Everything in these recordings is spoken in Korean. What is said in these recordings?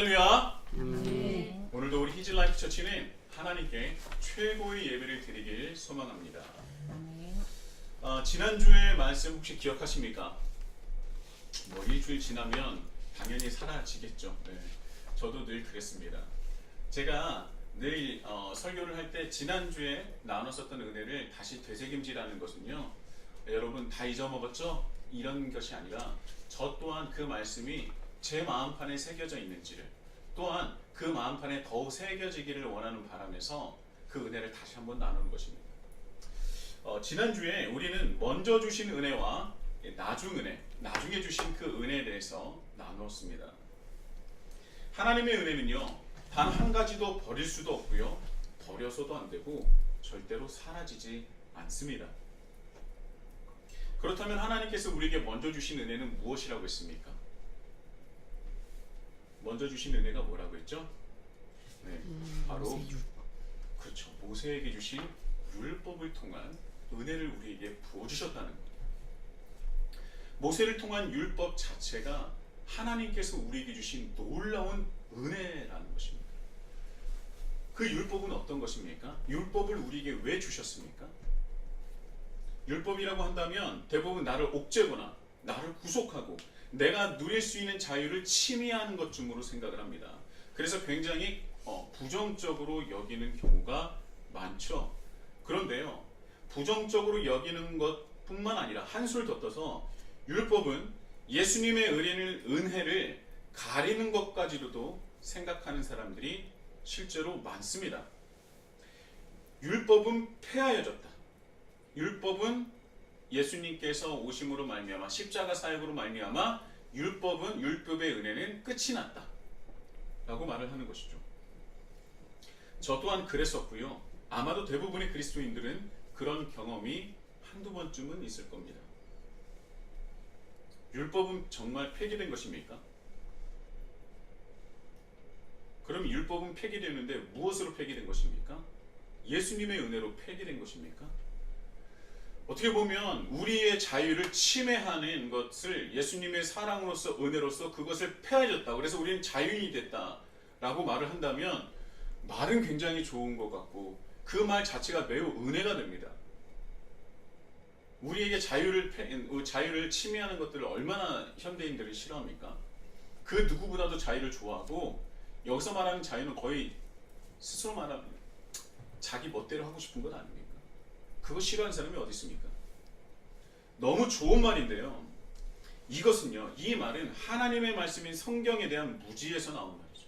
할렐루야. 네. 오늘도 우리 히즈라이프 처치는 하나님께 최고의 예배를 드리길 소망합니다. 지난주의 말씀 혹시 기억하십니까? 뭐 일주일 지나면 당연히 사라지겠죠. 네. 저도 늘 그랬습니다. 제가 늘 설교를 할 때 지난주에 나눴었던 은혜를 다시 되새김질하는 것은요, 여러분 다 잊어먹었죠? 이런 것이 아니라 저 또한 그 말씀이 제 마음판에 새겨져 있는지를, 또한 그 마음판에 더욱 새겨지기를 원하는 바람에서 그 은혜를 다시 한번 나누는 것입니다. 지난주에 우리는 먼저 주신 은혜와 나중 은혜, 나중에 주신 그 은혜에 대해서 나누었습니다. 하나님의 은혜는요, 단 한 가지도 버릴 수도 없고요, 버려서도 안 되고 절대로 사라지지 않습니다. 그렇다면 하나님께서 우리에게 먼저 주신 은혜는 무엇이라고 했습니까? 먼저 주신 은혜가 뭐라고 했죠? 네, 바로 그렇죠. 모세에게 주신 율법을 통한 은혜를 우리에게 부어주셨다는 것. 모세를 통한 율법 자체가 하나님께서 우리에게 주신 놀라운 은혜라는 것입니다. 그 율법은 어떤 것입니까? 율법을 우리에게 왜 주셨습니까? 율법이라고 한다면 대부분 나를 옥죄거나 나를 구속하고 내가 누릴 수 있는 자유를 침해하는 것쯤으로 생각을 합니다. 그래서 굉장히 부정적으로 여기는 경우가 많죠. 그런데요, 부정적으로 여기는 것뿐만 아니라 한술 더 떠서 율법은 예수님의 은혜를 가리는 것까지로도 생각하는 사람들이 실제로 많습니다. 율법은 폐하여졌다. 율법은 예수님께서 오심으로 말미암아 십자가 사역으로 말미암아 율법의 은혜는 끝이 났다 라고 말을 하는 것이죠. 저 또한 그랬었고요. 아마도 대부분의 그리스도인들은 그런 경험이 한두 번쯤은 있을 겁니다. 율법은 정말 폐기된 것입니까? 그럼 율법은 폐기되는데 무엇으로 폐기된 것입니까? 예수님의 은혜로 폐기된 것입니까? 어떻게 보면 우리의 자유를 침해하는 것을 예수님의 사랑으로서, 은혜로서 그것을 폐하여졌다, 그래서 우리는 자유인이 됐다 라고 말을 한다면 말은 굉장히 좋은 것 같고 그 말 자체가 매우 은혜가 됩니다. 우리에게 자유를 침해하는 것들을 얼마나 현대인들이 싫어합니까? 그 누구보다도 자유를 좋아하고, 여기서 말하는 자유는 거의 스스로 말하면 자기 멋대로 하고 싶은 것 아닙니까? 그거 싫어하는 사람이 어디 있습니까? 너무 좋은 말인데요, 이것은요, 이 말은 하나님의 말씀인 성경에 대한 무지에서 나온 말이죠.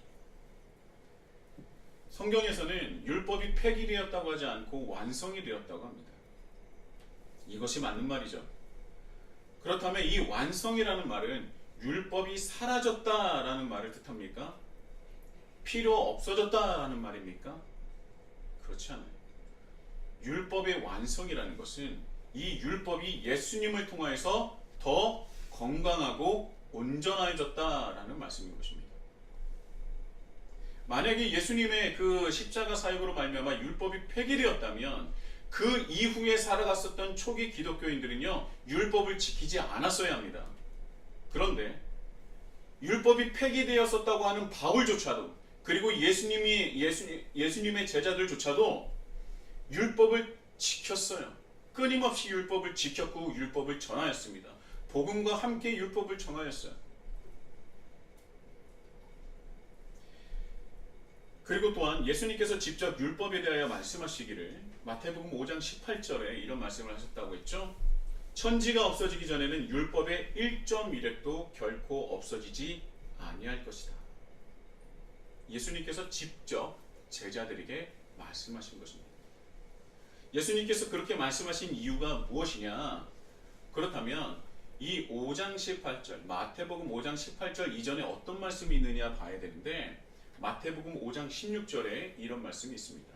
성경에서는 율법이 폐기되었다고 하지 않고 완성이 되었다고 합니다. 이것이 맞는 말이죠. 그렇다면 이 완성이라는 말은 율법이 사라졌다라는 말을 뜻합니까? 필요 없어졌다라는 말입니까? 그렇지 않아요. 율법의 완성이라는 것은 이 율법이 예수님을 통하여서 더 건강하고 온전해졌다라는 말씀인 것입니다. 만약에 예수님의 그 십자가 사역으로 말미암아 율법이 폐기되었다면 그 이후에 살아갔었던 초기 기독교인들은요, 율법을 지키지 않았어야 합니다. 그런데 율법이 폐기되었었다고 하는 바울조차도, 그리고 예수님의 제자들조차도 율법을 지켰어요. 끊임없이 율법을 지켰고 율법을 전하였습니다. 복음과 함께 율법을 전하였어요. 그리고 또한 예수님께서 직접 율법에 대하여 말씀하시기를 마태복음 5장 18절에 이런 말씀을 하셨다고 했죠. 천지가 없어지기 전에는 율법의 1.1획도 결코 없어지지 아니할 것이다. 예수님께서 직접 제자들에게 말씀하신 것입니다. 예수님께서 그렇게 말씀하신 이유가 무엇이냐? 그렇다면 이 5장 18절, 마태복음 5장 18절 이전에 어떤 말씀이 있느냐 봐야 되는데, 마태복음 5장 16절에 이런 말씀이 있습니다.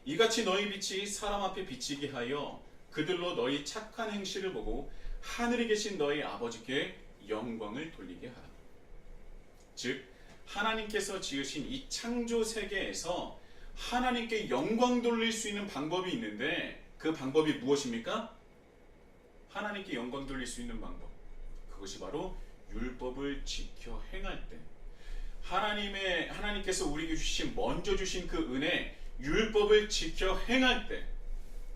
이같이 너희 빛이 사람 앞에 비치게 하여 그들로 너희 착한 행실을 보고 하늘에 계신 너희 아버지께 영광을 돌리게 하라. 즉 하나님께서 지으신 이 창조 세계에서 하나님께 영광 돌릴 수 있는 방법이 있는데, 그 방법이 무엇입니까? 하나님께 영광 돌릴 수 있는 방법, 그것이 바로 율법을 지켜 행할 때, 하나님께서 우리에게 주신 먼저 주신 그 은혜, 율법을 지켜 행할 때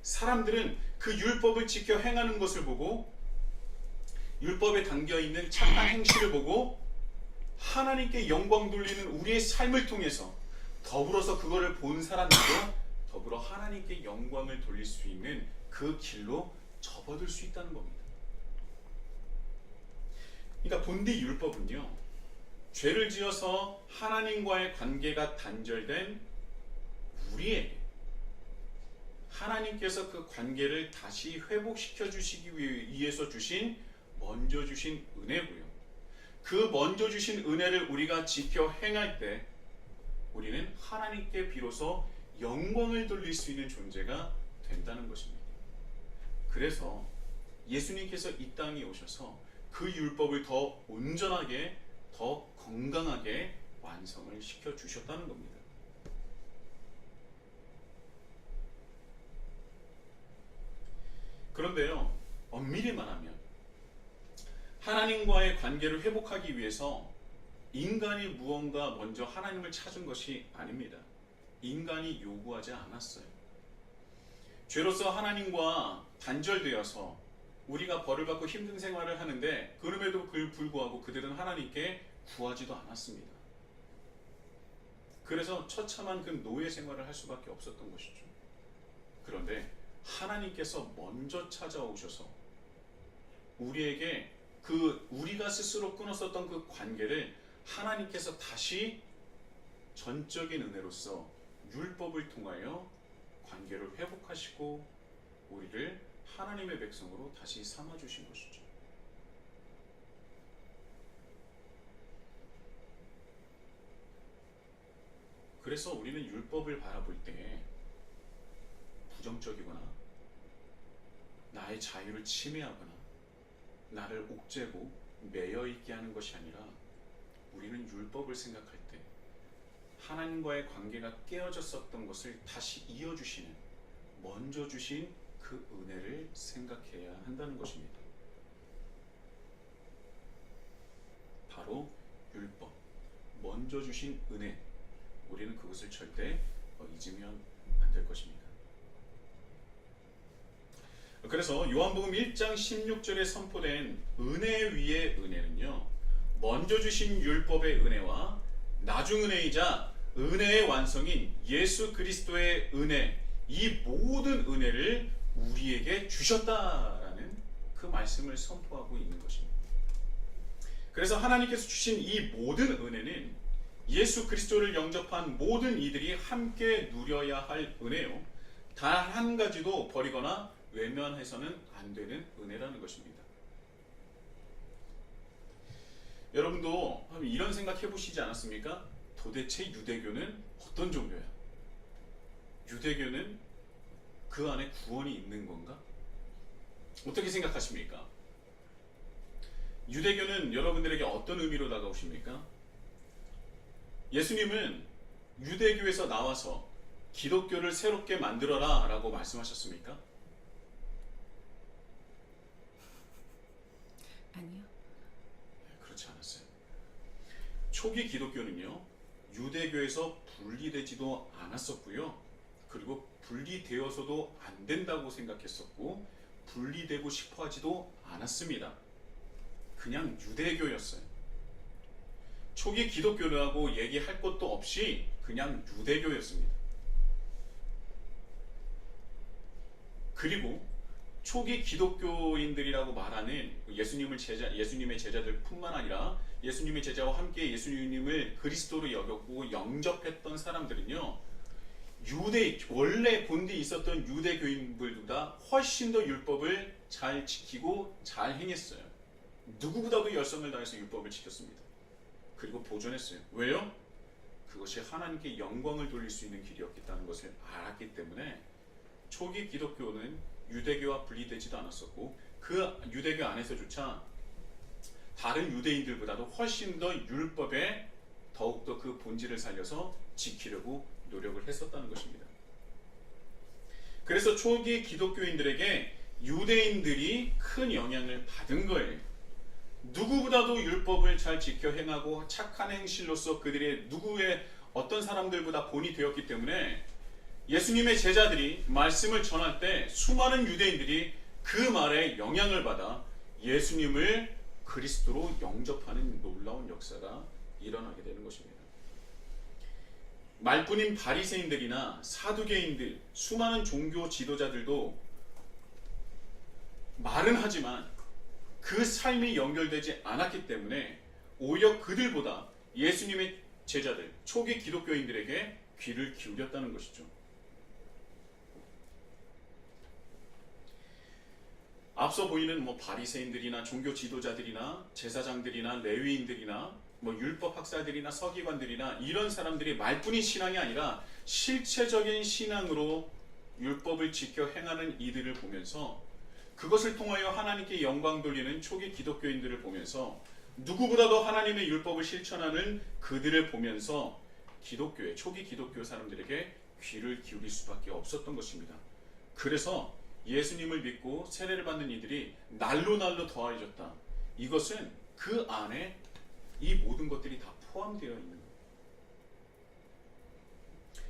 사람들은 그 율법을 지켜 행하는 것을 보고 율법에 담겨 있는 착한 행실을 보고 하나님께 영광 돌리는 우리의 삶을 통해서 더불어서 그거를 본 사람들도 더불어 하나님께 영광을 돌릴 수 있는 그 길로 접어들 수 있다는 겁니다. 그러니까 본디 율법은요, 죄를 지어서 하나님과의 관계가 단절된 우리에게 하나님께서 그 관계를 다시 회복시켜 주시기 위해서 주신 먼저 주신 은혜고요. 그 먼저 주신 은혜를 우리가 지켜 행할 때 우리는 하나님께 비로소 영광을 돌릴 수 있는 존재가 된다는 것입니다. 그래서 예수님께서 이 땅에 오셔서 그 율법을 더 온전하게, 더 건강하게 완성을 시켜 주셨다는 겁니다. 그런데요, 엄밀히 말하면 하나님과의 관계를 회복하기 위해서 인간이 무언가 먼저 하나님을 찾은 것이 아닙니다. 인간이 요구하지 않았어요. 죄로서 하나님과 단절되어서 우리가 벌을 받고 힘든 생활을 하는데 그럼에도 불구하고 그들은 하나님께 구하지도 않았습니다. 그래서 처참한 그 노예 생활을 할 수밖에 없었던 것이죠. 그런데 하나님께서 먼저 찾아오셔서 우리에게 우리가 스스로 끊었었던 그 관계를 하나님께서 다시 전적인 은혜로서 율법을 통하여 관계를 회복하시고 우리를 하나님의 백성으로 다시 삼아주신 것이죠. 그래서 우리는 율법을 바라볼 때 부정적이거나 나의 자유를 침해하거나 나를 옥죄고 매여있게 하는 것이 아니라 우리는 율법을 생각할 때 하나님과의 관계가 깨어졌었던 것을 다시 이어주시는 먼저 주신 그 은혜를 생각해야 한다는 것입니다. 바로 율법, 먼저 주신 은혜, 우리는 그것을 절대 잊으면 안 될 것입니다. 그래서 요한복음 1장 16절에 선포된 은혜 위의 은혜는요, 먼저 주신 율법의 은혜와 나중 은혜이자 은혜의 완성인 예수 그리스도의 은혜, 이 모든 은혜를 우리에게 주셨다라는 그 말씀을 선포하고 있는 것입니다. 그래서 하나님께서 주신 이 모든 은혜는 예수 그리스도를 영접한 모든 이들이 함께 누려야 할 은혜요, 단 한 가지도 버리거나 외면해서는 안 되는 은혜라는 것입니다. 여러분도 이런 생각 해보시지 않았습니까? 도대체 유대교는 어떤 종교야? 유대교는 그 안에 구원이 있는 건가? 어떻게 생각하십니까? 유대교는 여러분들에게 어떤 의미로 다가오십니까? 예수님은 유대교에서 나와서 기독교를 새롭게 만들어라 라고 말씀하셨습니까? 아니요. 그렇지 않았어요. 초기 기독교는요, 유대교에서 분리되지도 않았었고요. 그리고 분리되어서도 안 된다고 생각했었고 분리되고 싶어 하지도 않았습니다. 그냥 유대교였어요. 초기 기독교라고 얘기할 것도 없이 그냥 유대교였습니다. 그리고 초기 기독교인들이라고 말하는 예수님의 제자들 뿐만 아니라 예수님의 제자와 함께 예수님을 그리스도로 여겼고 영접했던 사람들은요, 원래 본디 있었던 유대교인들보다 훨씬 더 율법을 잘 지키고 잘 행했어요. 누구보다도 열성을 다해서 율법을 지켰습니다. 그리고 보존했어요. 왜요? 그것이 하나님께 영광을 돌릴 수 있는 길이었다는 것을 알았기 때문에 초기 기독교는 유대교와 분리되지도 않았었고 그 유대교 안에서조차 다른 유대인들보다도 훨씬 더 율법에 더욱더 그 본질을 살려서 지키려고 노력을 했었다는 것입니다. 그래서 초기 기독교인들에게 유대인들이 큰 영향을 받은 거예요. 누구보다도 율법을 잘 지켜 행하고 착한 행실로서 그들의 누구의 어떤 사람들보다 본이 되었기 때문에 예수님의 제자들이 말씀을 전할 때 수많은 유대인들이 그 말에 영향을 받아 예수님을 그리스도로 영접하는 놀라운 역사가 일어나게 되는 것입니다. 말뿐인 바리새인들이나 사두개인들, 수많은 종교 지도자들도 말은 하지만 그 삶이 연결되지 않았기 때문에 오히려 그들보다 예수님의 제자들, 초기 기독교인들에게 귀를 기울였다는 것이죠. 앞서 보이는 바리새인들이나 종교 지도자들이나 제사장들이나 레위인들이나 율법 학사들이나 서기관들이나 이런 사람들이 말뿐인 신앙이 아니라 실체적인 신앙으로 율법을 지켜 행하는 이들을 보면서 그것을 통하여 하나님께 영광 돌리는 초기 기독교인들을 보면서 누구보다도 하나님의 율법을 실천하는 그들을 보면서 기독교의 초기 기독교 사람들에게 귀를 기울일 수밖에 없었던 것입니다. 그래서 예수님을 믿고 세례를 받는 이들이 날로 더해졌다. 이것은 그 안에 이 모든 것들이 다 포함되어 있는 거예요.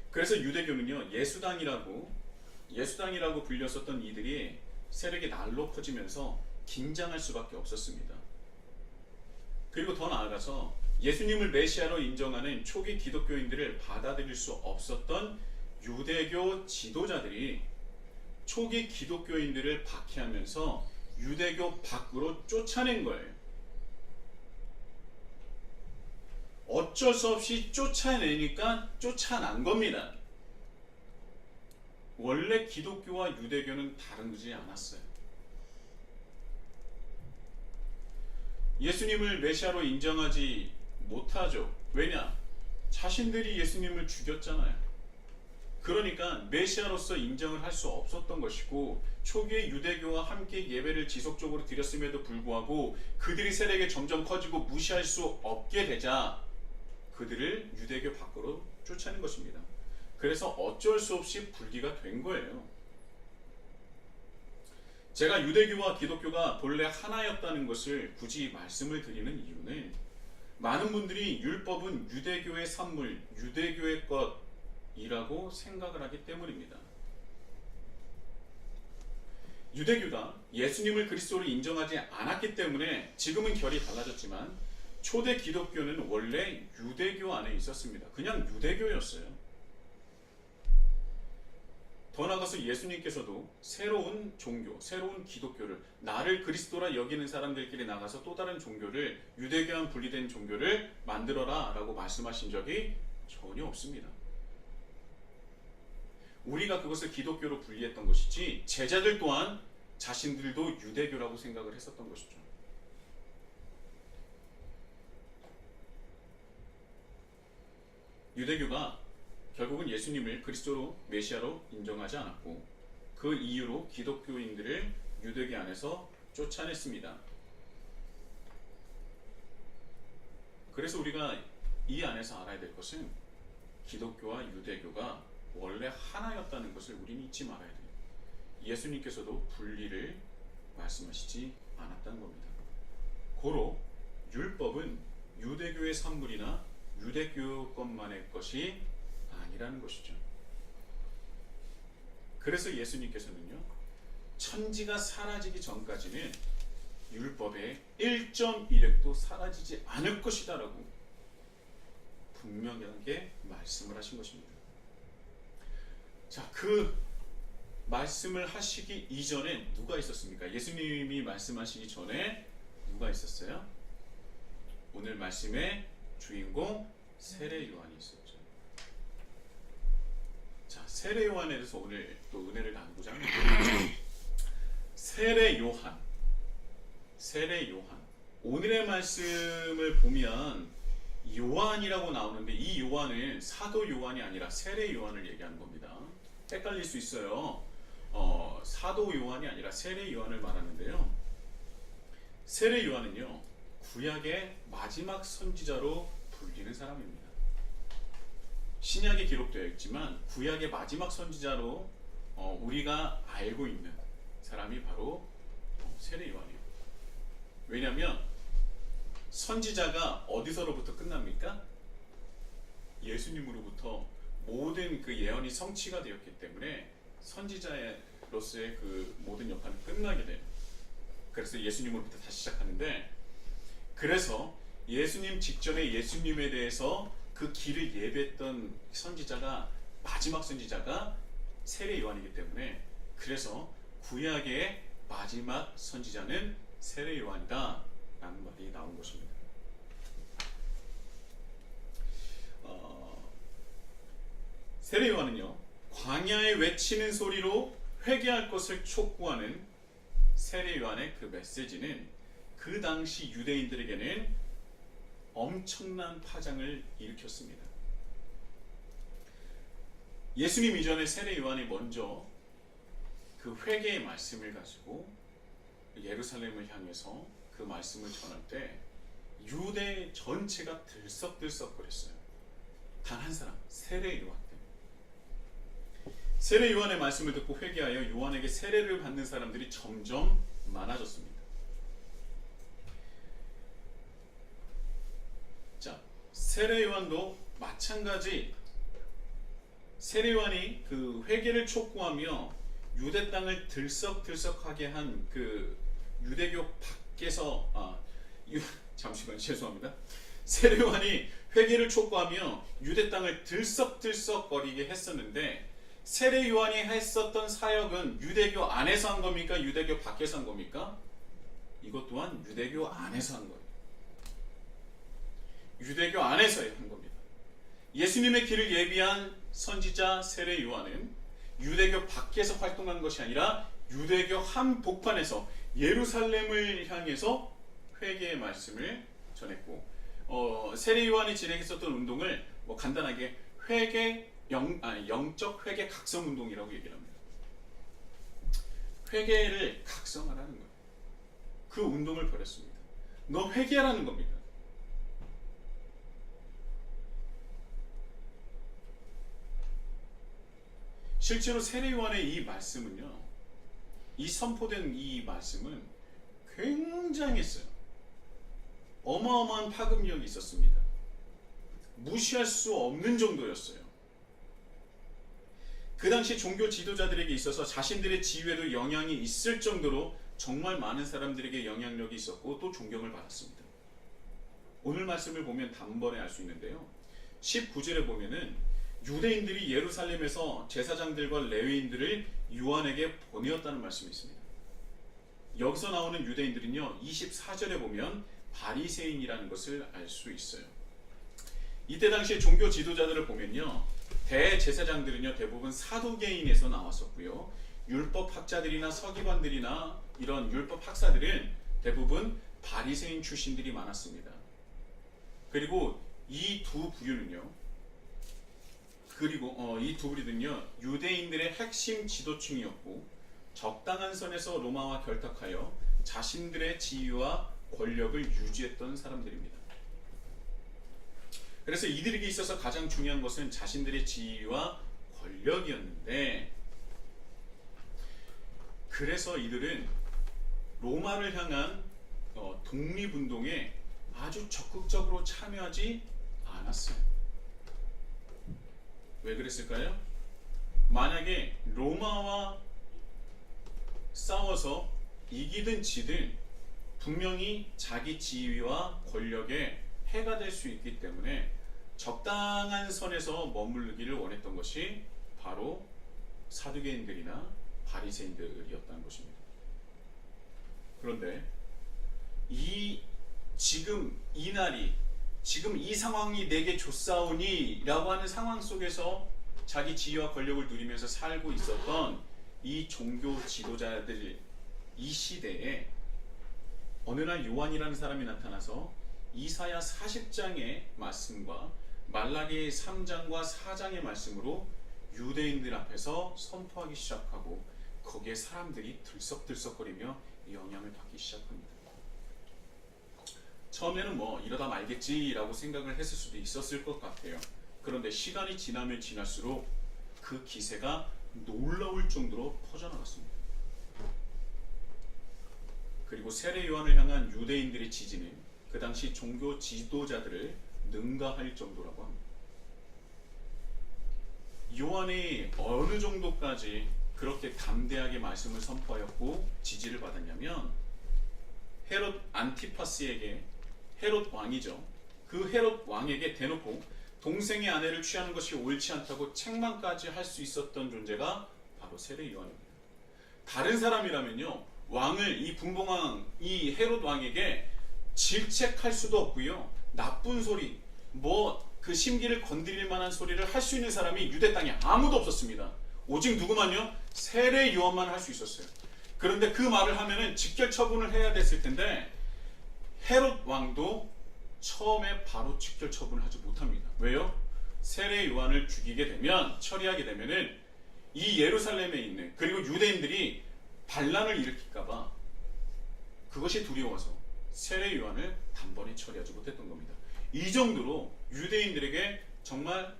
그래서 유대교는요, 예수당이라고 불렸었던 이들이 세력이 날로 커지면서 긴장할 수밖에 없었습니다. 그리고 더 나아가서 예수님을 메시아로 인정하는 초기 기독교인들을 받아들일 수 없었던 유대교 지도자들이 초기 기독교인들을 박해하면서 유대교 밖으로 쫓아낸 거예요. 어쩔 수 없이 쫓아내니까 쫓아난 겁니다. 원래 기독교와 유대교는 다르지 않았어요. 예수님을 메시아로 인정하지 못하죠. 왜냐? 자신들이 예수님을 죽였잖아요. 그러니까 메시아로서 인정을 할 수 없었던 것이고, 초기의 유대교와 함께 예배를 지속적으로 드렸음에도 불구하고 그들이 세력이 점점 커지고 무시할 수 없게 되자 그들을 유대교 밖으로 쫓아낸 것입니다. 그래서 어쩔 수 없이 분리가 된 거예요. 제가 유대교와 기독교가 본래 하나였다는 것을 굳이 말씀을 드리는 이유는, 많은 분들이 율법은 유대교의 산물, 유대교의 것이라고 생각을 하기 때문입니다. 유대교가 예수님을 그리스도로 인정하지 않았기 때문에 지금은 결이 달라졌지만, 초대 기독교는 원래 유대교 안에 있었습니다. 그냥 유대교였어요. 더 나아가서 예수님께서도 새로운 종교, 새로운 기독교를, 나를 그리스도라 여기는 사람들끼리 나가서 또 다른 종교를, 유대교와 분리된 종교를 만들어라 라고 말씀하신 적이 전혀 없습니다. 우리가 그것을 기독교로 분리했던 것이지, 제자들 또한 자신들도 유대교라고 생각을 했었던 것이죠. 유대교가 결국은 예수님을 그리스도로 메시아로 인정하지 않았고, 그 이유로 기독교인들을 유대교 안에서 쫓아냈습니다. 그래서 우리가 이 안에서 알아야 될 것은, 기독교와 유대교가 원래 하나였다는 것을 우리는 잊지 말아야 돼요. 예수님께서도 분리를 말씀하시지 않았다는 겁니다. 고로 율법은 유대교의 산물이나 유대교 것만의 것이 아니라는 것이죠. 그래서 예수님께서는요, 천지가 사라지기 전까지는 율법의 1.1획도 사라지지 않을 것이다 라고 분명하게 말씀을 하신 것입니다. 자, 그 말씀을 하시기 이전에 누가 있었습니까? 예수님이 말씀하시기 전에 누가 있었어요? 오늘 말씀의 주인공 세례 요한이 있었죠. 자, 세례 요한에 대해서 오늘 또 은혜를 나누고자 합니다. 세례 요한. 오늘의 말씀을 보면 요한이라고 나오는데, 이 요한은 사도 요한이 아니라 세례 요한을 얘기하는 겁니다. 헷갈릴 수 있어요. 사도 요한이 아니라 세례 요한을 말하는데요. 세례 요한은요, 구약의 마지막 선지자로 불리는 사람입니다. 신약에 기록되어 있지만 구약의 마지막 선지자로 우리가 알고 있는 사람이 바로 세례 요한이에요. 왜냐하면 선지자가 어디서로부터 끝납니까? 예수님으로부터 모든 그 예언이 성취가 되었기 때문에 선지자로서의 그 모든 역할은 끝나게 돼요. 그래서 예수님으로부터 다시 시작하는데, 그래서 예수님 직전에 예수님에 대해서 그 길을 예배했던 선지자가, 마지막 선지자가 세례 요한이기 때문에, 그래서 구약의 마지막 선지자는 세례 요한이다 라는 말이 나온 것입니다. 세례 요한은요, 광야에 외치는 소리로 회개할 것을 촉구하는 세례 요한의 그 메시지는 그 당시 유대인들에게는 엄청난 파장을 일으켰습니다. 예수님 이전에 세례 요한이 먼저 그 회개의 말씀을 가지고 예루살렘을 향해서 그 말씀을 전할 때 유대 전체가 들썩들썩거렸어요. 단 한 사람, 세례 요한 때문에. 세례 요한의 말씀을 듣고 회개하여 요한에게 세례를 받는 사람들이 점점 많아졌습니다. 자, 세례 요한도 마찬가지. 세례 요한이 그 회개를 촉구하며 유대 땅을 들썩들썩하게 한 그 유대교 밖에서 잠시만 죄송합니다. 세례 요한이 회개를 촉구하며 유대 땅을 들썩들썩거리게 했었는데, 세례 요한이 했었던 사역은 유대교 안에서 한 겁니까? 유대교 밖에서 한 겁니까? 이것 또한 유대교 안에서 한 거예요. 유대교 안에서 한 겁니다. 예수님의 길을 예비한 선지자 세례 요한은 유대교 밖에서 활동한 것이 아니라 유대교 한복판에서 예루살렘을 향해서 회개의 말씀을 전했고, 세례 요한이 진행했었던 운동을 간단하게 영적 회개 각성 운동이라고 얘기를 합니다. 회개를 각성하라는 거예요. 그 운동을 벌였습니다. 너 회개하라는 겁니다. 실제로 세례 요한의 이 말씀은요, 이 선포된 이 말씀은 굉장했어요. 어마어마한 파급력이 있었습니다. 무시할 수 없는 정도였어요. 그 당시 종교 지도자들에게 있어서 자신들의 지위에도 영향이 있을 정도로 정말 많은 사람들에게 영향력이 있었고 또 존경을 받았습니다. 오늘 말씀을 보면 단번에 알 수 있는데요, 19절에 보면은 유대인들이 예루살렘에서 제사장들과 레위인들을 요한에게 보내었다는 말씀이 있습니다. 여기서 나오는 유대인들은요, 24절에 보면 바리새인이라는 것을 알 수 있어요. 이때 당시에 종교 지도자들을 보면요, 대제사장들은요 대부분 사두개인에서 나왔었고요, 율법 학자들이나 서기관들이나 이런 율법 학사들은 대부분 바리새인 출신들이 많았습니다. 그리고 이 두 부류는요 유대인들의 핵심 지도층이었고, 적당한 선에서 로마와 결탁하여 자신들의 지위와 권력을 유지했던 사람들입니다. 그래서 이들에게 있어서 가장 중요한 것은 자신들의 지위와 권력이었는데, 그래서 이들은 로마를 향한 독립운동에 아주 적극적으로 참여하지 않았어요. 왜 그랬을까요? 만약에 로마와 싸워서 이기든 지든 분명히 자기 지위와 권력에 해가 될 수 있기 때문에 적당한 선에서 머무르기를 원했던 것이 바로 사두개인들이나 바리새인들이었다는 것입니다. 그런데 지금 이 상황이 내게 좋사오니 라고 하는 상황 속에서 자기 지위와 권력을 누리면서 살고 있었던 이 종교 지도자들, 이 시대에 어느 날 요한이라는 사람이 나타나서 이사야 40장의 말씀과 말라기 3장과 4장의 말씀으로 유대인들 앞에서 선포하기 시작하고, 거기에 사람들이 들썩들썩거리며 영향을 받기 시작합니다. 처음에는 이러다 말겠지라고 생각을 했을 수도 있었을 것 같아요. 그런데 시간이 지나면 지날수록 그 기세가 놀라울 정도로 퍼져나갔습니다. 그리고 세례 요한을 향한 유대인들의 지지는 그 당시 종교 지도자들을 능가할 정도라고 합니다. 요한이 어느 정도까지 그렇게 담대하게 말씀을 선포하였고 지지를 받았냐면, 헤롯 안티파스에게, 헤롯 왕이죠, 그 헤롯 왕에게 대놓고 동생의 아내를 취하는 것이 옳지 않다고 책망까지 할 수 있었던 존재가 바로 세례 요한입니다. 다른 사람이라면요, 왕을, 이 분봉왕, 이 헤롯 왕에게 질책할 수도 없고요, 나쁜 소리, 그 심기를 건드릴 만한 소리를 할 수 있는 사람이 유대 땅에 아무도 없었습니다. 오직 누구만요? 세례 요한만 할 수 있었어요. 그런데 그 말을 하면은 직결 처분을 해야 됐을 텐데, 헤롯 왕도 처음에 바로 직결 처분을 하지 못합니다. 왜요? 세례 요한을 죽이게 되면, 처리하게 되면은 이 예루살렘에 있는, 그리고 유대인들이 반란을 일으킬까봐 그것이 두려워서 세례 요한을 단번에 처리하지 못했던 겁니다. 이 정도로 유대인들에게 정말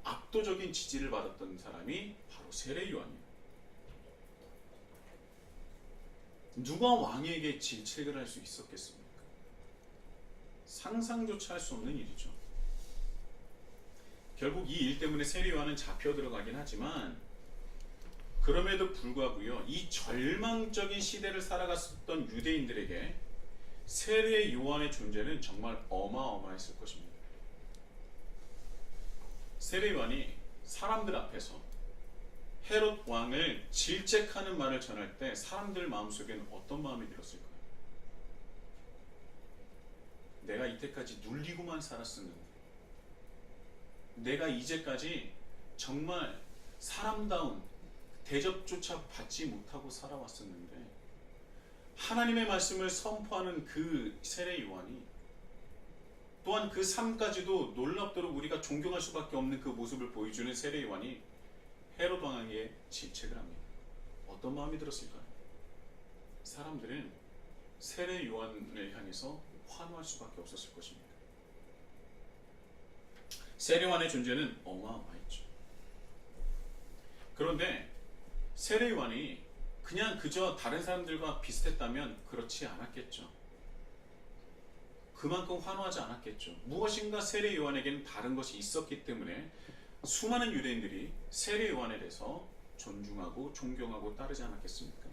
압도적인 지지를 받았던 사람이 바로 세례 요한이에요. 누가 왕에게 질책을 할 수 있었겠습니까? 상상조차 할 수 없는 일이죠. 결국 이 일 때문에 세례 요한은 잡혀 들어가긴 하지만, 그럼에도 불구하고요, 이 절망적인 시대를 살아갔었던 유대인들에게 세례 요한의 존재는 정말 어마어마했을 것입니다. 세례 요한이 사람들 앞에서 헤롯 왕을 질책하는 말을 전할 때 사람들 마음속에는 어떤 마음이 들었을까요? 내가 이때까지 눌리고만 살았었는데, 내가 이제까지 정말 사람다운 대접조차 받지 못하고 살아왔었는데, 하나님의 말씀을 선포하는 그 세례 요한이, 또한 그 삶까지도 놀랍도록 우리가 존경할 수밖에 없는 그 모습을 보여주는 세례 요한이 헤롯 왕에게 질책을 합니다. 어떤 마음이 들었을까요? 사람들은 세례 요한을 향해서 환호할 수밖에 없었을 것입니다. 세례 요한의 존재는 어마어마했죠. 그런데 세례 요한이 그냥 그저 다른 사람들과 비슷했다면 그렇지 않았겠죠. 그만큼 환호하지 않았겠죠. 무엇인가 세례 요한에게는 다른 것이 있었기 때문에 수많은 유대인들이 세례 요한에 대해서 존중하고 존경하고 따르지 않았겠습니까?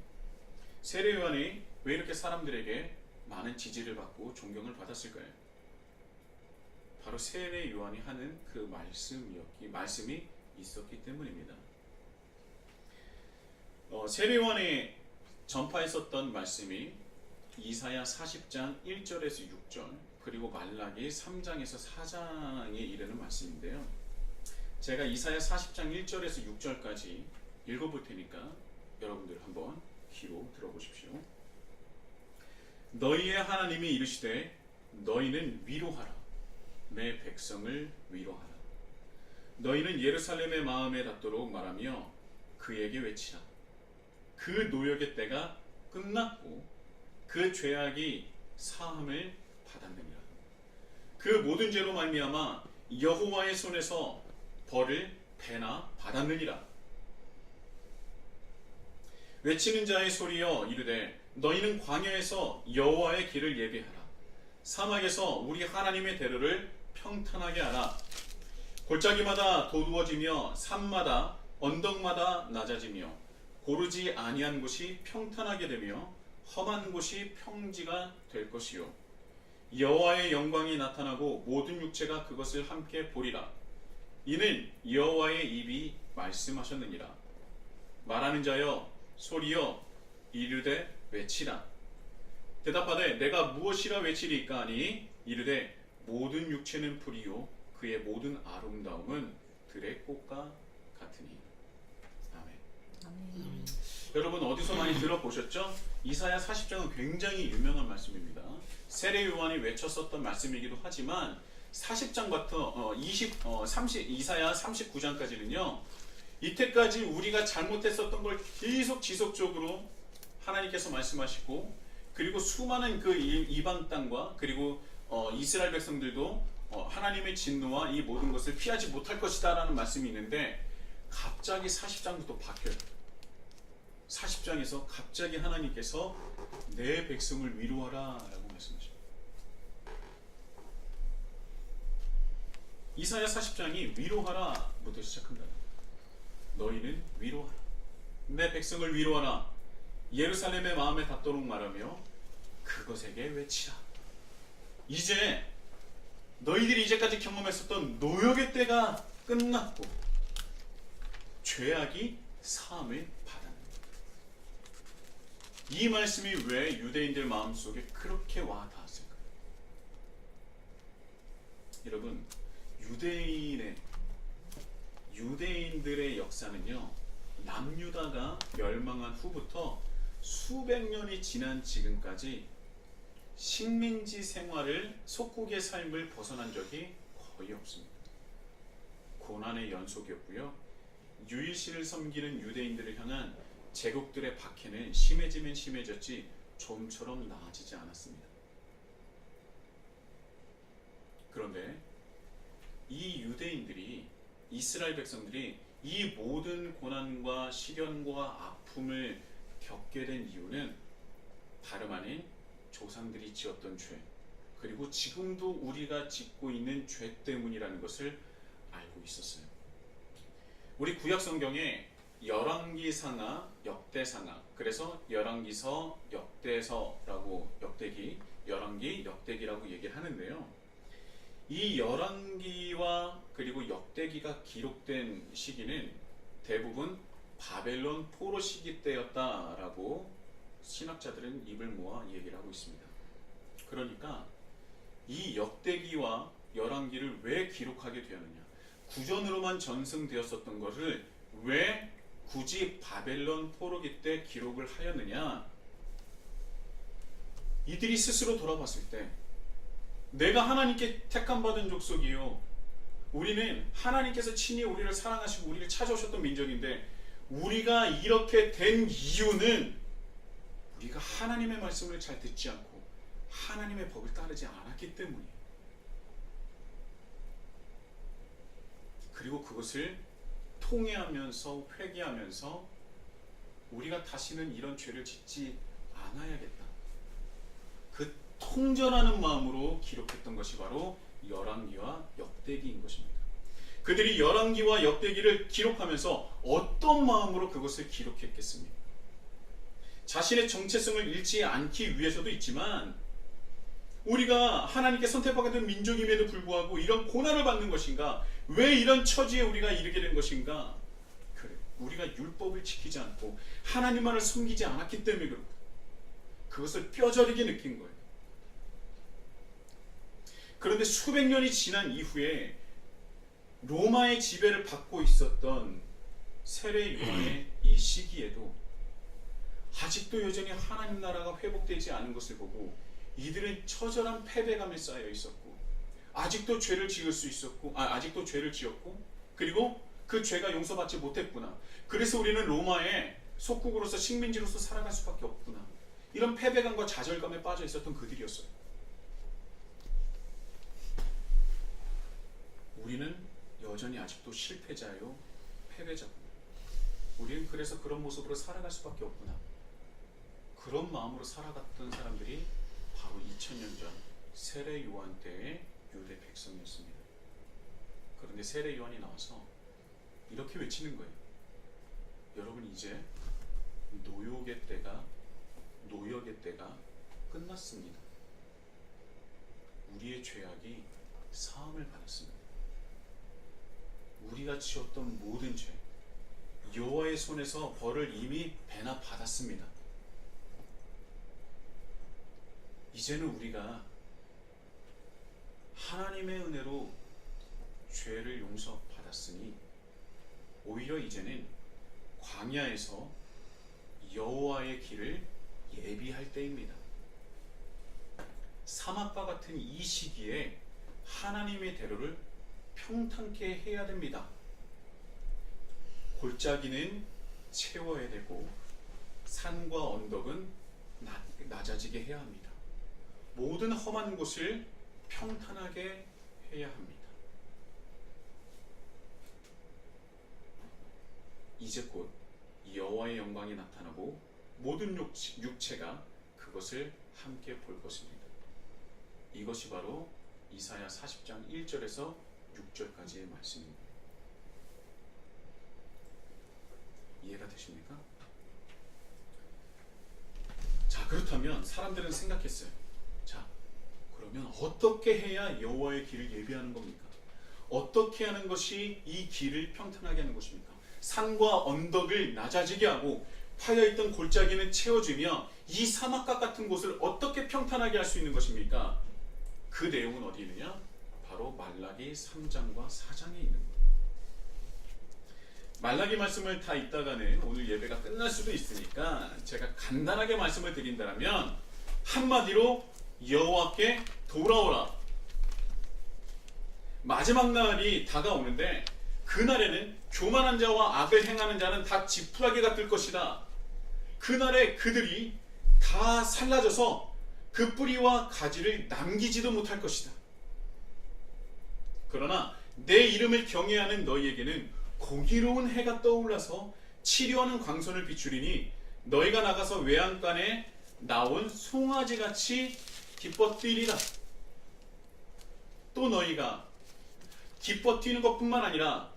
세례 요한이 왜 이렇게 사람들에게 많은 지지를 받고 존경을 받았을까요? 바로 세례 요한이 하는 그 말씀이 있었기 때문입니다. 세례 요한이 전파했었던 말씀이 이사야 40장 1절에서 6절, 그리고 말라기 3장에서 4장에 이르는 말씀인데요. 제가 이사야 40장 1절에서 6절까지 읽어볼 테니까 여러분들 한번 귀로 들어보십시오. 너희의 하나님이 이르시되 너희는 위로하라. 내 백성을 위로하라. 너희는 예루살렘의 마음에 닿도록 말하며 그에게 외치라. 그 노역의 때가 끝났고 그 죄악이 사함을 받았느니라. 그 모든 죄로 말미암아 여호와의 손에서 벌을 배나 받았느니라. 외치는 자의 소리여 이르되 너희는 광야에서 여호와의 길을 예비하라. 사막에서 우리 하나님의 대로를 평탄하게 하라. 골짜기마다 도두어지며 산마다 언덕마다 낮아지며 고르지 아니한 곳이 평탄하게 되며 험한 곳이 평지가 될 것이요 여호와의 영광이 나타나고 모든 육체가 그것을 함께 보리라. 이는 여호와의 입이 말씀하셨느니라. 말하는 자여 소리여 이르되 외치라. 대답하되 내가 무엇이라 외치리까 하니 이르되 모든 육체는 풀이요 그의 모든 아름다움은 들의 꽃과 같으니. 아멘. 아멘. 여러분 어디서 많이 들어보셨죠? 이사야 40장은 굉장히 유명한 말씀입니다. 세례 요한이 외쳤었던 말씀이기도 하지만 40장부터 이사야 39장까지는요, 이때까지 우리가 잘못했었던 걸 계속 지속적으로 하나님께서 말씀하시고, 그리고 수많은 그 이방 땅과 그리고 이스라엘 백성들도 하나님의 진노와 이 모든 것을 피하지 못할 것이다 라는 말씀이 있는데, 갑자기 40장부터 바뀌어요. 40장에서 갑자기 하나님께서 내 백성을 위로하라 라고 말씀하십니다. 이사야 40장이 위로하라부터 시작한다. 너희는 위로하라. 내 백성을 위로하라. 예루살렘의 마음에 닿도록 말하며 그것에게 외치라. 이제 너희들이 이제까지 경험했었던 노역의 때가 끝났고 죄악이 사함을 받았느니라. 이 말씀이 왜 유대인들 마음속에 그렇게 와 닿았을까요? 여러분, 유대인들의 역사는요, 남유다가 멸망한 후부터 수백 년이 지난 지금까지 식민지 생활을, 속국의 삶을 벗어난 적이 거의 없습니다. 고난의 연속이었고요. 유일신을 섬기는 유대인들을 향한 제국들의 박해는 심해지면 심해졌지 좀처럼 나아지지 않았습니다. 그런데 이 유대인들이, 이스라엘 백성들이 이 모든 고난과 시련과 아픔을 겪게 된 이유는 다름 아닌 조상들이 지었던 죄, 그리고 지금도 우리가 짓고 있는 죄 때문이라는 것을 알고 있었어요. 우리 구약 성경에 열왕기상하, 역대상하, 그래서 열왕기서, 역대서라고, 역대기, 열왕기, 역대기라고 얘기를 하는데요. 이 열왕기와 그리고 역대기가 기록된 시기는 대부분 바벨론 포로 시기 때였다라고 신학자들은 입을 모아 얘기를 하고 있습니다. 그러니까 이 역대기와 열왕기를 왜 기록하게 되었느냐? 구전으로만 전승되었었던 것을 왜 굳이 바벨론 포로기 때 기록을 하였느냐? 이들이 스스로 돌아봤을 때 내가 하나님께 택함받은 족속이요, 우리는 하나님께서 친히 우리를 사랑하시고 우리를 찾아오셨던 민족인데 우리가 이렇게 된 이유는 우리가 하나님의 말씀을 잘 듣지 않고 하나님의 법을 따르지 않았기 때문이에요. 그리고 그것을 통회하면서 회개하면서 우리가 다시는 이런 죄를 짓지 않아야겠다, 그 통전하는 마음으로 기록했던 것이 바로 열왕기와 역대기인 것입니다. 그들이 열왕기와 역대기를 기록하면서 어떤 마음으로 그것을 기록했겠습니까? 자신의 정체성을 잃지 않기 위해서도 있지만, 우리가 하나님께 선택받은 민족임에도 불구하고 이런 고난을 받는 것인가? 왜 이런 처지에 우리가 이르게 된 것인가? 그래, 우리가 율법을 지키지 않고 하나님만을 섬기지 않았기 때문에 그렇고, 그것을 뼈저리게 느낀 거예요. 그런데 수백 년이 지난 이후에 로마의 지배를 받고 있었던 세례 요한의 이 시기에도 아직도 여전히 하나님 나라가 회복되지 않은 것을 보고 이들은 처절한 패배감에 쌓여 있었고, 아직도 죄를 지을 수 있었고, 아직도 죄를 지었고, 그리고 그 죄가 용서받지 못했구나. 그래서 우리는 로마의 속국으로서 식민지로서 살아갈 수밖에 없구나. 이런 패배감과 좌절감에 빠져 있었던 그들이었어요. 우리는 여전히 아직도 실패자요, 패배자구나. 우리는 그래서 그런 모습으로 살아갈 수밖에 없구나. 그런 마음으로 살아갔던 사람들이 바로 2000년 전 세례 요한 때의 유대 백성이었습니다. 그런데 세례 요한이 나와서 이렇게 외치는 거예요. 여러분, 이제 노역의 때가 끝났습니다. 우리의 죄악이 사함을 받았습니다. 우리가 지었던 모든 죄, 여호와의 손에서 벌을 이미 배나 받았습니다. 이제는 우리가 하나님의 은혜로 죄를 용서받았으니 오히려 이제는 광야에서 여호와의 길을 예비할 때입니다. 사막과 같은 이 시기에 하나님의 대로를 평탄케 해야 됩니다. 골짜기는 채워야 되고 산과 언덕은 낮아지게 해야 합니다. 모든 험한 곳을 평탄하게 해야 합니다. 이제 곧 여호와의 영광이 나타나고 모든 육체가 그것을 함께 볼 것입니다. 이것이 바로 이사야 40장 1절에서 6절까지의 말씀입니다. 이해가 되십니까? 자, 그렇다면 사람들은 생각했어요. 자, 그러면 어떻게 해야 여호와의 길을 예비하는 겁니까? 어떻게 하는 것이 이 길을 평탄하게 하는 것입니까? 산과 언덕을 낮아지게 하고 파여있던 골짜기는 채워주며 이 사막과 같은 곳을 어떻게 평탄하게 할 수 있는 것입니까? 그 내용은 어디 있느냐? 바로 말라기 3장과 4장에 있는 거예요. 말라기 말씀을 다 읽다가는 오늘 예배가 끝날 수도 있으니까 제가 간단하게 말씀을 드린다면 한마디로 여호와께 돌아오라. 마지막 날이 다가오는데 그날에는 교만한 자와 악을 행하는 자는 다 지푸라기가 될 것이다. 그날에 그들이 다 살라져서 그 뿌리와 가지를 남기지도 못할 것이다. 그러나 내 이름을 경외하는 너희에게는 공의로운 해가 떠올라서 치료하는 광선을 비추리니 너희가 나가서 외양간에 나온 송아지같이 기뻐 뛰리라. 또 너희가 기뻐 뛰는 것뿐만 아니라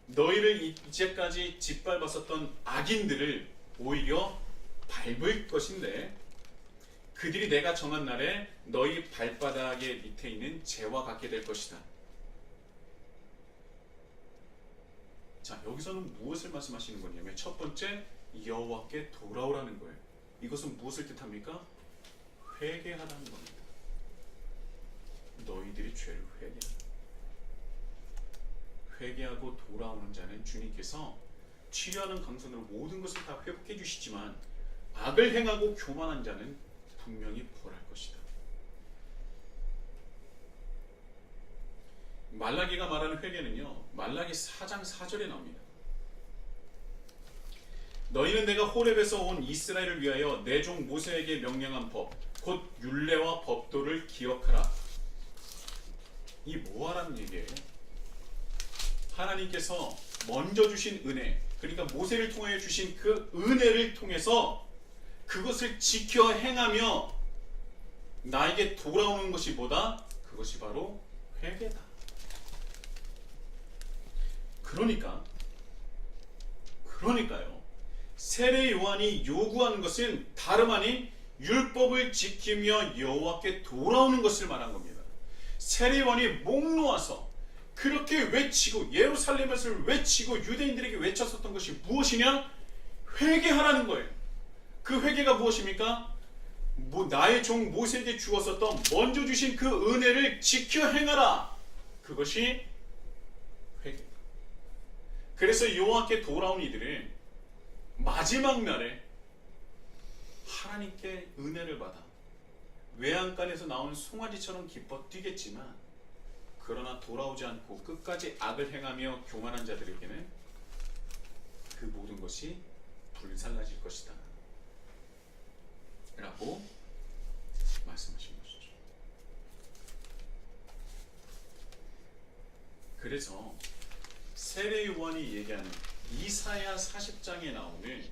너희를 이제까지 짓밟았었던 악인들을 오히려 밟을 것인데 그들이 내가 정한 날에 너희 발바닥의 밑에 있는 재와 같게 될 것이다. 자, 여기서는 무엇을 말씀하시는 거냐면 첫 번째, 여호와께 돌아오라는 거예요. 이것은 무엇을 뜻합니까? 회개하라는 겁니다. 너희들이 죄를 회개하고 돌아오는 자는 주님께서 치료하는 강선으로 모든 것을 다 회복해 주시지만 악을 행하고 교만한 자는 분명히 벌할 것이다. 말라기가 말하는 회개는요, 말라기 4장 4절에 나옵니다. 너희는 내가 호렙에서 온 이스라엘을 위하여 내 종 모세에게 명령한 법, 곧 율례와 법도를 기억하라. 이 뭐하라는 얘기예요? 하나님께서 먼저 주신 은혜, 그러니까 모세를 통하여 주신 그 은혜를 통해서 그것을 지켜 행하며 나에게 돌아오는 것이 뭐다? 그것이 바로 회개다. 그러니까요. 세례 요한이 요구하는 것은 다름 아닌 율법을 지키며 여호와께 돌아오는 것을 말한 겁니다. 세례 요한이 목 놓아서 그렇게 외치고 예루살렘에서 외치고 유대인들에게 외쳤었던 것이 무엇이냐? 회개하라는 거예요. 그 회개가 무엇입니까? 나의 종 모세에게 주었었던 먼저 주신 그 은혜를 지켜 행하라. 그것이 회개. 그래서 여호와께 돌아온 이들은 마지막 날에 하나님께 은혜를 받아 외양간에서 나온 송아지처럼 기뻐 뛰겠지만 그러나 돌아오지 않고 끝까지 악을 행하며 교만한 자들에게는 그 모든 것이 불살라질 것이다 라고 말씀하신 것이죠. 그래서 세례 요한이 얘기하는 이사야 40장에 나오는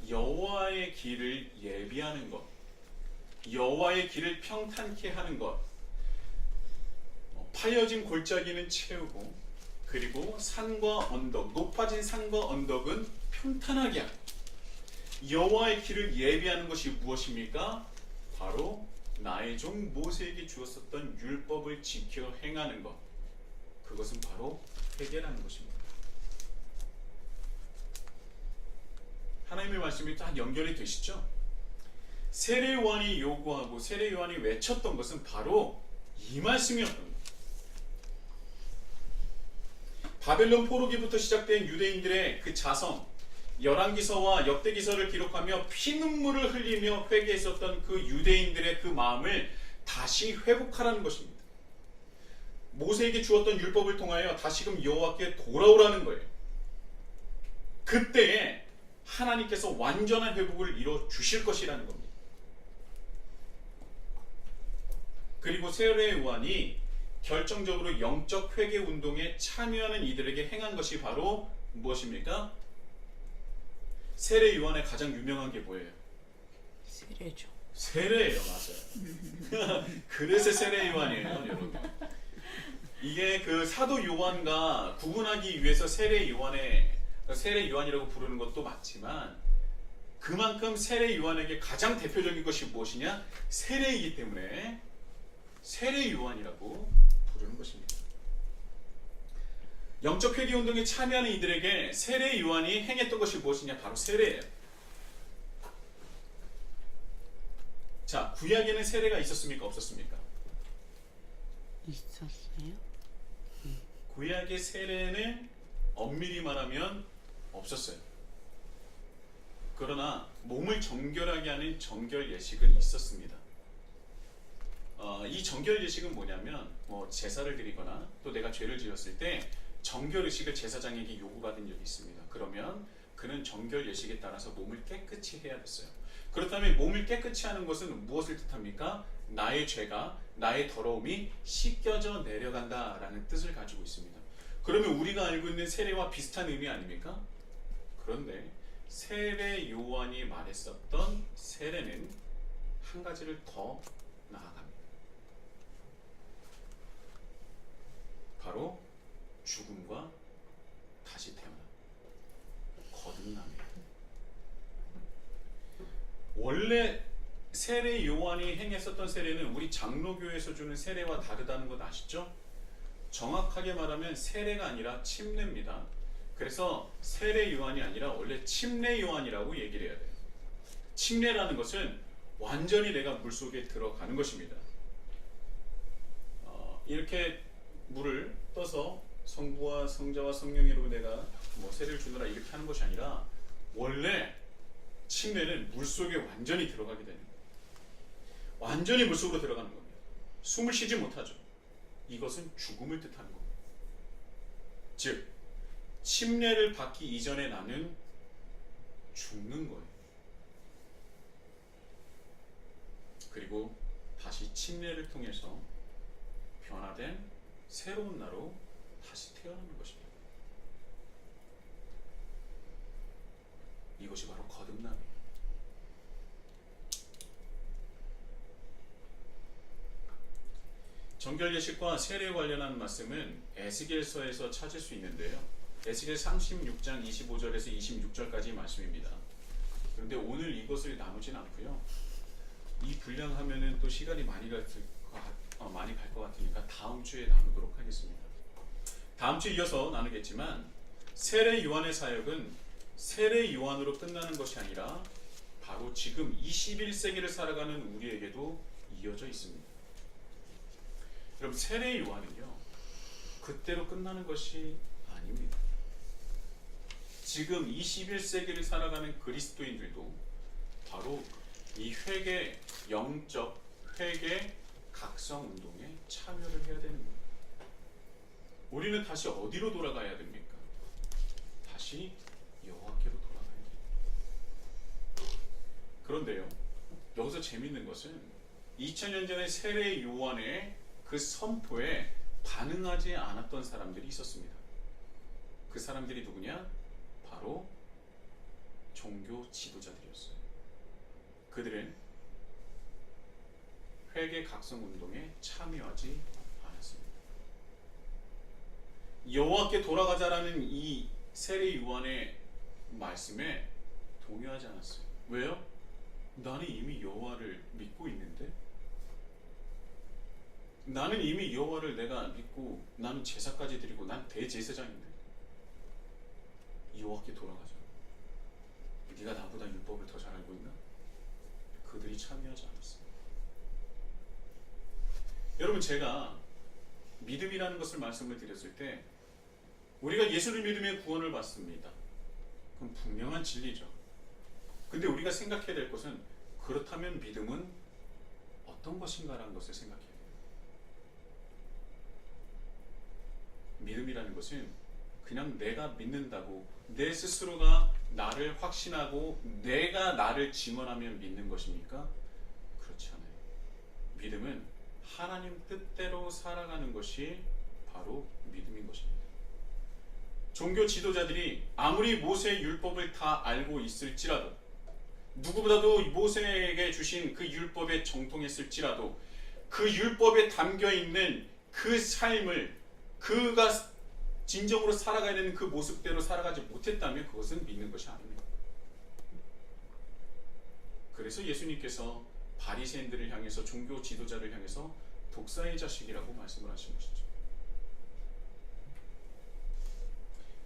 여호와의 길을 예비하는 것, 여호와의 길을 평탄케 하는 것, 파여진 골짜기는 채우고 그리고 산과 언덕, 높아진 산과 언덕은 평탄하게 하고 여호와의 길을 예비하는 것이 무엇입니까? 바로 나의 종 모세에게 주었었던 율법을 지켜 행하는 것, 그것은 바로 회개라는 것입니다. 하나님의 말씀이 딱 연결이 되시죠? 세례 요한이 요구하고 세례 요한이 외쳤던 것은 바로 이 말씀이었던 거예요. 바벨론 포로기부터 시작된 유대인들의 그 자성, 열왕기서와 역대기서를 기록하며 피눈물을 흘리며 회개했었던 그 유대인들의 그 마음을 다시 회복하라는 것입니다. 모세에게 주었던 율법을 통하여 다시금 여호와께 돌아오라는 거예요. 그때에 하나님께서 완전한 회복을 이루어 주실 것이라는 겁니다. 그리고 세례 요한이 결정적으로 영적 회개 운동에 참여하는 이들에게 행한 것이 바로 무엇입니까? 세례 요한의 가장 유명한 게 뭐예요? 세례죠. 세례예요, 맞아요. 그래서 세례 요한이에요, 여러분. 이게 그 사도 요한과 구분하기 위해서 세례 요한이라고 부르는 것도 맞지만 그만큼 세례 요한에게 가장 대표적인 것이 무엇이냐? 세례이기 때문에 세례 요한이라고 부르는 것입니다. 영적 회개 운동에 참여하는 이들에게 세례 요한이 행했던 것이 무엇이냐? 바로 세례예요. 자, 구약에는 세례가 있었습니까? 없었습니까? 있었어요? 구약의 세례는 엄밀히 말하면 없었어요. 그러나 몸을 정결하게 하는 정결 예식은 있었습니다. 이 정결 예식은 뭐냐면 제사를 드리거나 또 내가 죄를 지었을 때 정결 의식을 제사장에게 요구받은 적이 있습니다. 그러면 그는 정결 예식에 따라서 몸을 깨끗이 해야 됐어요. 그렇다면 몸을 깨끗이 하는 것은 무엇을 뜻합니까? 나의 죄가, 나의 더러움이 씻겨져 내려간다라는 뜻을 가지고 있습니다. 그러면 우리가 알고 있는 세례와 비슷한 의미 아닙니까? 그런데 세례 요한이 말했었던 세례는 한 가지를 더 나아갑니다. 바로 죽음과 다시 태어남, 거듭남이에요. 원래 세례 요한이 행했었던 세례는 우리 장로교에서 주는 세례와 다르다는 것 아시죠? 정확하게 말하면 세례가 아니라 침례입니다. 그래서 세례 요한이 아니라 원래 침례 요한이라고 얘기를 해야 돼요. 침례라는 것은 완전히 내가 물속에 들어가는 것입니다. 이렇게 물을 떠서 성부와 성자와 성령으로 내가 세례를 주느라 이렇게 하는 것이 아니라 원래 침례는 물속에 완전히 들어가게 되는 거예요. 완전히 물속으로 들어가는 겁니다. 숨을 쉬지 못하죠. 이것은 죽음을 뜻하는 겁니다. 즉 침례를 받기 이전에 나는 죽는 거예요. 그리고 다시 침례를 통해서 변화된 새로운 나로 다시 태어나는 것입니다. 이것이 바로 거듭남이에요. 정결 예식과 세례에 관련한 말씀은 에스겔서에서 찾을 수 있는데요. 에스겔 36장 25절에서 26절까지 말씀입니다. 그런데 오늘 이것을 나누진 않고요. 이 분량하면은 또 시간이 많이 갈 것 같으니까 다음 주에 나누도록 하겠습니다. 다음 주에 이어서 나누겠지만 세례 요한의 사역은 세례 요한으로 끝나는 것이 아니라 바로 지금 21세기를 살아가는 우리에게도 이어져 있습니다. 여러분 세례 요한은요 그때로 끝나는 것이 아닙니다. 지금 21세기를 살아가는 그리스도인들도 바로 이 회개, 영적 회개 각성 운동에 참여를 해야 되는 겁니다. 우리는 다시 어디로 돌아가야 됩니까? 다시 여호와께로 돌아가야 됩니다. 그런데요, 여기서 재밌는 것은 2000년 전에 세례 요한의 그 선포에 반응하지 않았던 사람들이 있었습니다. 그 사람들이 누구냐? 바로 종교 지도자들이었어요. 그들은 회개 각성 운동에 참여하지 않았습니다. 여호와께 돌아가자라는 이 세례 요한의 말씀에 동의하지 않았어요. 왜요? 나는 이미 여호와를 믿고 있는데, 나는 이미 여호와를 내가 믿고 나는 제사까지 드리고 난 대제사장인데 여호와께 돌아가자. 네가 나보다 율법을 더 잘 알고 있나? 그들이 참여하지 않았습니다. 여러분 제가 믿음이라는 것을 말씀을 드렸을 때 우리가 예수를 믿으면 구원을 받습니다. 그건 분명한 진리죠. 근데 우리가 생각해야 될 것은 그렇다면 믿음은 어떤 것인가라는 것을 생각해야 돼요. 믿음이라는 것은 그냥 내가 믿는다고 내 스스로가 나를 확신하고 내가 나를 증언하면 믿는 것입니까? 그렇지 않아요. 믿음은 하나님 뜻대로 살아가는 것이 바로 믿음인 것입니다. 종교 지도자들이 아무리 모세의 율법을 다 알고 있을지라도, 누구보다도 모세에게 주신 그 율법에 정통했을지라도 그 율법에 담겨 있는 그 삶을 그가 진정으로 살아가야 되는 그 모습대로 살아가지 못했다면 그것은 믿는 것이 아닙니다. 그래서 예수님께서 바리새인들을 향해서 종교 지도자를 향해서 독사의 자식이라고 말씀을 하신 것이죠.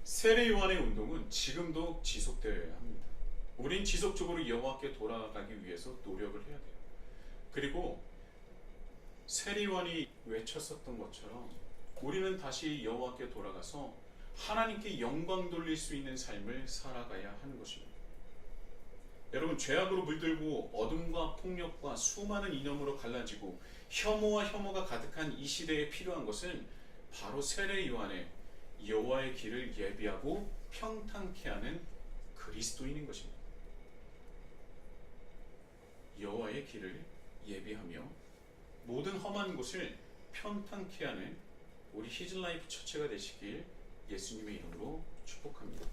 세례 요한의 운동은 지금도 지속되어야 합니다. 우린 지속적으로 여호와께 돌아가기 위해서 노력을 해야 돼요. 그리고 세례 요한이 외쳤었던 것처럼 우리는 다시 여호와께 돌아가서 하나님께 영광 돌릴 수 있는 삶을 살아가야 하는 것입니다. 여러분, 죄악으로 물들고 어둠과 폭력과 수많은 이념으로 갈라지고 혐오와 혐오가 가득한 이 시대에 필요한 것은 바로 세례 요한의 여호와의 길을 예비하고 평탄케 하는 그리스도인인 것입니다. 여호와의 길을 예비하며 모든 험한 곳을 평탄케 하는 우리 히즈라이프 처치가 되시길 예수님의 이름으로 축복합니다.